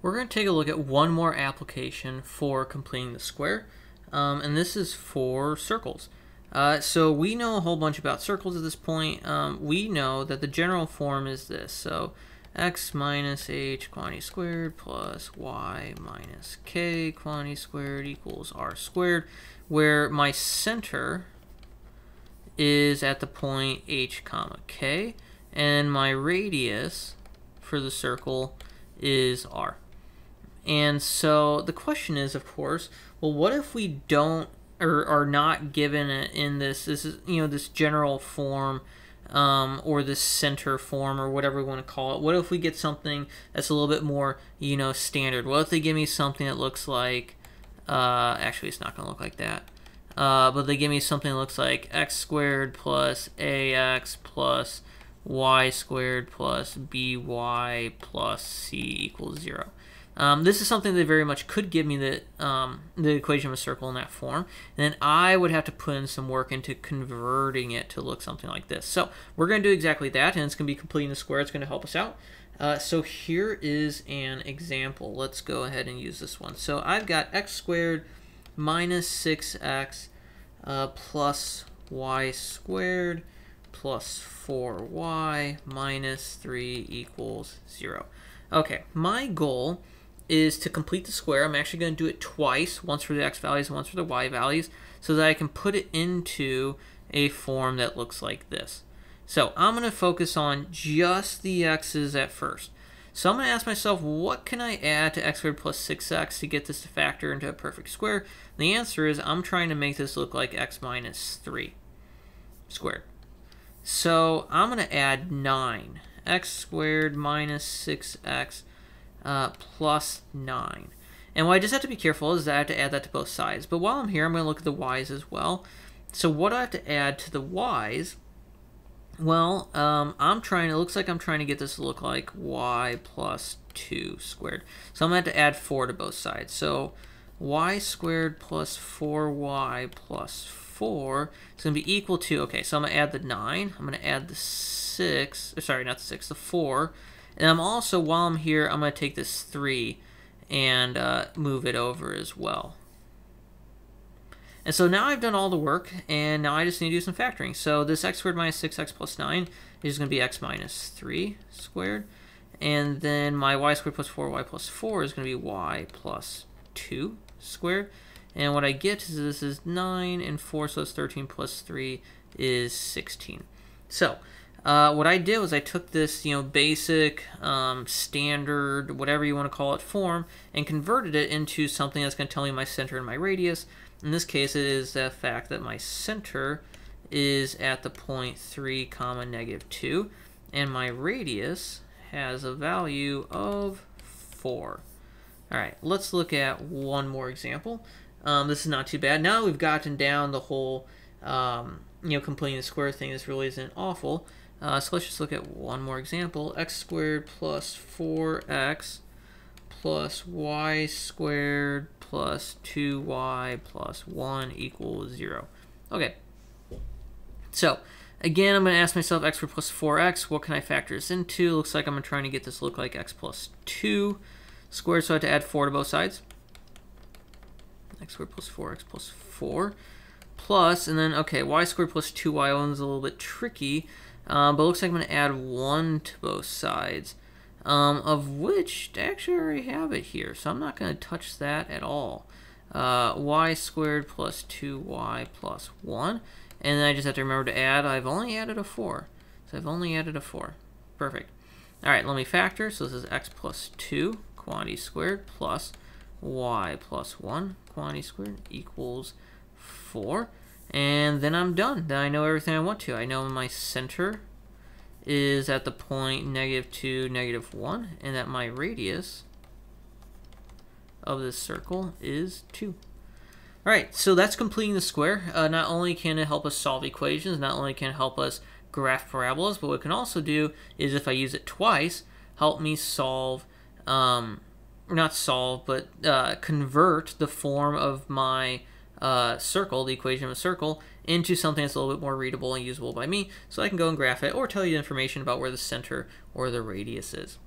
we're going to take a look at one more application for completing the square, and this is for circles. So we know a whole bunch about circles at this point. We know that the general form is this. So x minus h quantity squared plus y minus k quantity squared equals r squared, where my center is at the point h comma k, and my radius for the circle is r. And so the question is, of course, well, what if we don't or are not given it in this is this general form or this center form or whatever we want to call it? What if we get something that's a little bit more standard? What if they give me something that looks like actually it's not going to look like that, but they give me something that looks like x squared plus ax plus y squared plus by plus c equals 0. This is something they very much could give me the equation of a circle in that form, and then I would have to put in some work into converting it to look something like this. So we're going to do exactly that, and it's going to be completing the square. It's going to help us out. So here is an example. Let's go ahead and use this one. So I've got x squared minus 6x plus y squared plus 4y minus 3 equals 0. Okay, my goal is to complete the square. I'm actually going to do it twice, once for the x values and once for the y values, so that I can put it into a form that looks like this. So I'm going to focus on just the x's at first. So I'm going to ask myself, what can I add to x squared plus 6x to get this to factor into a perfect square? And the answer is I'm trying to make this look like x minus 3 squared. So I'm going to add 9. X squared minus 6x plus 9. And what I just have to be careful is that I have to add that to both sides. But while I'm here, I'm going to look at the y's as well. So what do I have to add to the y's? Well, it looks like I'm trying to get this to look like y plus 2 squared. So I'm going to have to add 4 to both sides. So y squared plus 4y plus 4 is going to be equal to, okay, so I'm going to add the 9. I'm going to add the 6, sorry, not the 6, the 4. And I'm also, while I'm here, I'm going to take this 3 and move it over as well. And so now I've done all the work, and now I just need to do some factoring. So this x squared minus 6x plus 9 is going to be x minus 3 squared. And then my y squared plus 4y plus 4 is going to be y plus 2 squared. And what I get is this is 9 and 4, so it's 13 plus 3 is 16. So what I did was I took this basic, standard, whatever you want to call it, form, and converted it into something that's going to tell me my center and my radius. In this case, it is the fact that my center is at the point 3 comma negative 2, and my radius has a value of 4. All right, let's look at one more example. This is not too bad. Now we've gotten down the whole, completing the square thing. This really isn't awful. So let's just look at one more example. X squared plus 4x plus y squared plus 2y plus 1 equals 0. Okay. So again, I'm going to ask myself x squared plus 4x. What can I factor this into? Looks like I'm trying to get this to look like x plus 2 squared, so I have to add 4 to both sides. X squared plus 4x plus 4 plus, and then, okay, y squared plus 2y. One's a little bit tricky, but it looks like I'm going to add 1 to both sides, of which actually I already have it here, so I'm not going to touch that at all. Y squared plus 2y plus 1, and then I just have to remember to add. I've only added a 4, so I've only added a 4. Perfect. All right, let me factor. So this is x plus 2 quantity squared plus y plus 1 quantity squared equals 4. And then I'm done. Then I know everything I want to. I know my center is at the point negative 2, negative 1, and that my radius of this circle is 2. All right, so that's completing the square. Not only can it help us solve equations, not only can it help us graph parabolas, but what it can also do is, if I use it twice, help me solve, not solve, but convert the form of my circle, the equation of a circle, into something that's a little bit more readable and usable by me, so I can go and graph it or tell you information about where the center or the radius is.